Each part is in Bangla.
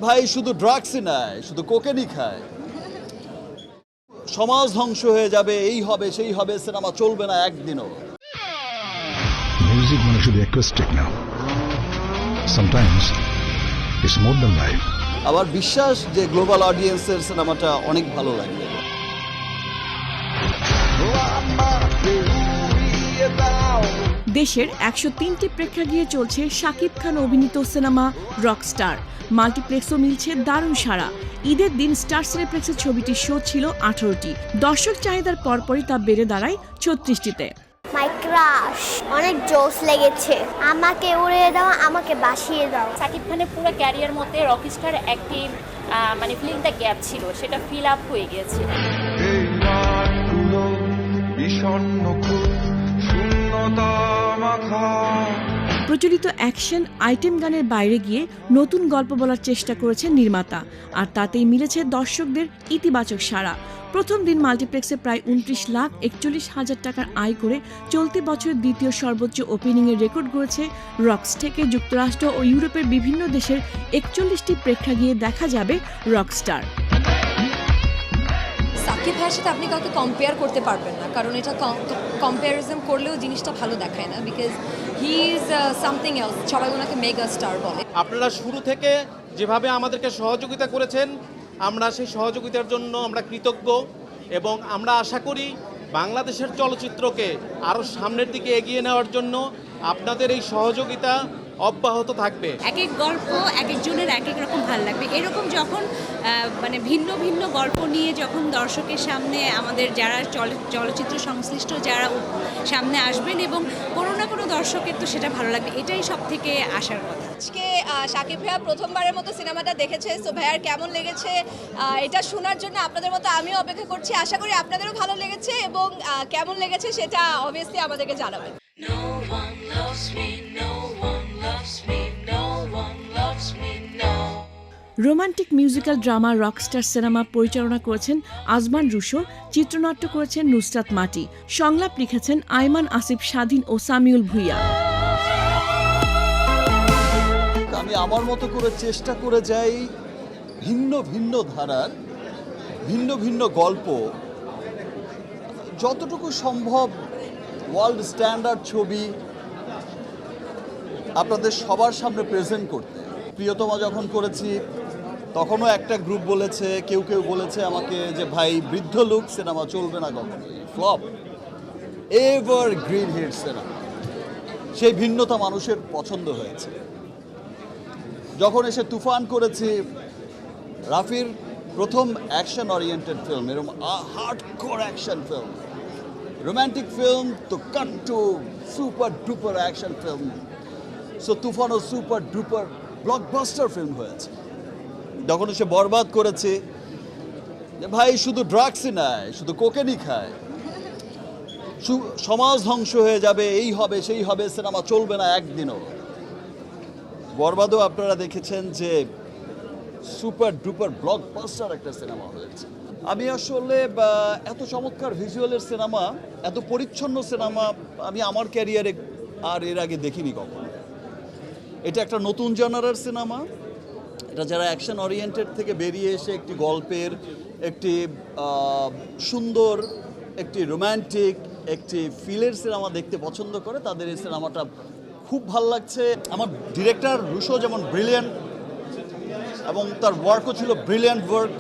ভাই শুধু ড্রাগসই নয়, শুধু কোকেনই খায়। সমাজ ধ্বংস হয়ে যাবে, এই হবে সেই হবে, সিনেমা চলবে না একদিনও। মিউজিক মানে শুধু অ্যাকোস্টিক না, sometimes it's more than life. আমার বিশ্বাস যে গ্লোবাল অডিয়েন্সের সিনেমাটা অনেক ভালো লাগবে। দেশের ১০৩টি প্রেক্ষাগৃহে চলছে শাকিব খান অভিনীত সিনেমা রকস্টার। মাল্টিপ্লেক্সও মিলছে দারুণ সাড়া। ঈদের দিন স্টার সিনেপ্লেক্সের ছবিটির শো ছিল 18টি। দর্শক চাহিদার পরপরই তা বেড়ে দাঁড়ায় 36টিতে। মাই ক্রাশ, অনেক জোশ লেগেছে। আমাকে উড়িয়ে দাও, আমাকে বাসিয়ে দাও। শাকিব খানের পুরো ক্যারিয়ার মধ্যে রকস্টার একটি মানে ফিলিংটা গ্যাপ ছিল, সেটা ফিল আপ হয়ে গিয়েছে। প্রচলিত অ্যাকশন আইটেম গানের বাইরে গিয়ে নতুন গল্প বলার চেষ্টা করেছেন নির্মাতা, আর তাতেই মিলেছে দর্শকদের ইতিবাচক সাড়া। প্রথম দিন মাল্টিপ্লেক্সে প্রায় 29,41,000 টাকার আয় করে চলতি বছরের দ্বিতীয় সর্বোচ্চ ওপেনিংয়ের রেকর্ড গড়েছে রকস। থেকে যুক্তরাষ্ট্র ও ইউরোপের বিভিন্ন দেশের 41টি প্রেক্ষাগৃহে দেখা যাবে রকস্টার। সাকিব ভাইয়ের সাথে আপনি কাউকে কম্পেয়ার করতে পারবেন না, কারণ এটা কম্প্যারিজম করলেও জিনিসটা ভালো দেখায় না, because he is something else. সবাই ওনাকে মেগা স্টার বলে। আপনারা শুরু থেকে যেভাবে আমাদেরকে সহযোগিতা করেছেন, আমরা সেই সহযোগিতার জন্য আমরা কৃতজ্ঞ, এবং আমরা আশা করি বাংলাদেশের চলচ্চিত্রকে আরও সামনের দিকে এগিয়ে নেওয়ার জন্য আপনাদের এই সহযোগিতা অব্যাহত থাকবে। এক এক গল্প এক একজনের এক এক রকম ভালো লাগবে। এরকম যখন মানে ভিন্ন ভিন্ন গল্প নিয়ে যখন দর্শকের সামনে আমাদের যারা চলচ্চিত্র সংশ্লিষ্ট যারা সামনে আসবেন, এবং কোনো না কোনো দর্শকের তো সেটা ভালো লাগবে, এটাই সব থেকে আশার কথা। আজকে শাকিব ভাইয়া প্রথমবারের মতো সিনেমাটা দেখেছে, সো ভাইয়ার কেমন লেগেছে এটা শোনার জন্য আপনাদের মতো আমিও অপেক্ষা করছি। আশা করি আপনাদেরও ভালো লেগেছে, এবং কেমন লেগেছে সেটা অবভিয়াসলি আমাদেরকে জানাবেন। Romantic musical drama Rockstar cinema পরিচালনা করেছেন আজমান রুশো, চিত্রনাট্য করেছেন নুসরাত মাটি, সংলাপ লিখেছেন আইমান আসিফ স্বাধীন ও সামিউল ভুইয়া। আমি আমার মতো করে চেষ্টা করে যাই ভিন্ন ভিন্ন ধারার ভিন্ন ভিন্ন গল্প, যতটুকু সম্ভব ওয়ার্ল্ড স্ট্যান্ডার্ড ছবি আপনাদের সবার সামনে প্রেজেন্ট করতে। প্রিয়তমা যখন করেছি তখনও একটা গ্রুপ বলেছে, কেউ কেউ বলেছে আমাকে যে ভাই বৃদ্ধ লুক সিনেমা চলবে না কখনোই, flop. Evergreen hit cinema, সেই ভিন্নতা মানুষের পছন্দ হয়েছে। যখন এসে তুফান করেছি, রাফির প্রথম অ্যাকশন ওরিয়েন্টেড ফিল্ম, এরকম hardcore action film, romantic film তো cut to super duper action film. So তুফানও সুপার ডুপার ব্লকবাস্টার ফিল্ম হয়েছে। যখন এসে বরবাদ করেছে, যে ভাই শুধু ড্রাগসই নয়, শুধু কোকেনই খায়। সমাজ ধ্বংস হয়ে যাবে, এই হবে সেই হবে, সিনেমা চলবে না একদিনও। বরবাদও আপনারা দেখেছেন যে সুপার ডুপার ব্লকবাস্টার একটা সিনেমা হয়েছে। আমি আসলে এত চমৎকার ভিজুয়ালের সিনেমা, এত পরিচ্ছন্ন সিনেমা আমি আমার ক্যারিয়ারে আর এর আগে দেখিনি কখনো। এটা একটা নতুন জনারের সিনেমা। এটা যারা অ্যাকশন ওরিয়েন্টেড থেকে বেরিয়ে এসে একটি গল্পের, একটি সুন্দর, একটি রোম্যান্টিক, একটি ফিলের সিনেমা দেখতে পছন্দ করে, তাদের এই সিনেমাটা খুব ভালো লাগছে। আমার ডিরেক্টর রুশো যেমন ব্রিলিয়ান্ট, এবং তার ওয়ার্কও ছিল brilliant work.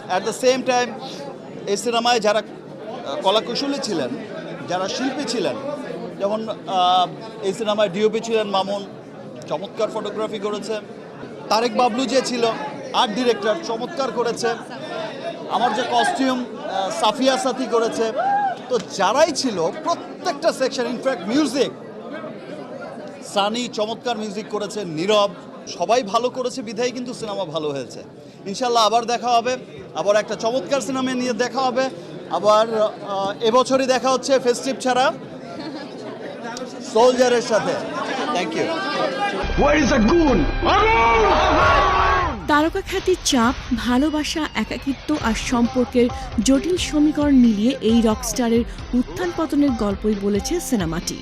At the same time এই সিনেমায় যারা কলাকুশলী ছিলেন, যারা শিল্পী ছিলেন, যেমন এই সিনেমায় ডিওপি ছিলেন মামুন, চমৎকার ফটোগ্রাফি করেছে। তারেক বাবলু যে ছিল আর্ট ডিরেক্টর, চমৎকার করেছে। আমার যে কস্টিউম সাফিয়া সাথী করেছে। তো যারাই ছিল প্রত্যেকটা সেকশন, ইনফ্যাক্ট মিউজিক, সানি চমৎকার মিউজিক করেছে, নীরব, সবাই ভালো করেছে বিধায় কিন্তু সিনেমা ভালো হয়েছে। ইনশাল্লাহ আবার দেখা হবে, আবার একটা চমৎকার সিনেমা নিয়ে দেখা হবে। আবার এবছরই দেখা হচ্ছে ফেস্টিভ ছাড়া সোলজারের সাথে। Thank you. তারকা খ্যাতির চাপ, ভালোবাসা, একাকিত্ব আর সম্পর্কের জটিল সমীকরণ মিলিয়ে এই রকস্টারের উত্থান পতনের গল্পই বলেছে সিনেমাটি।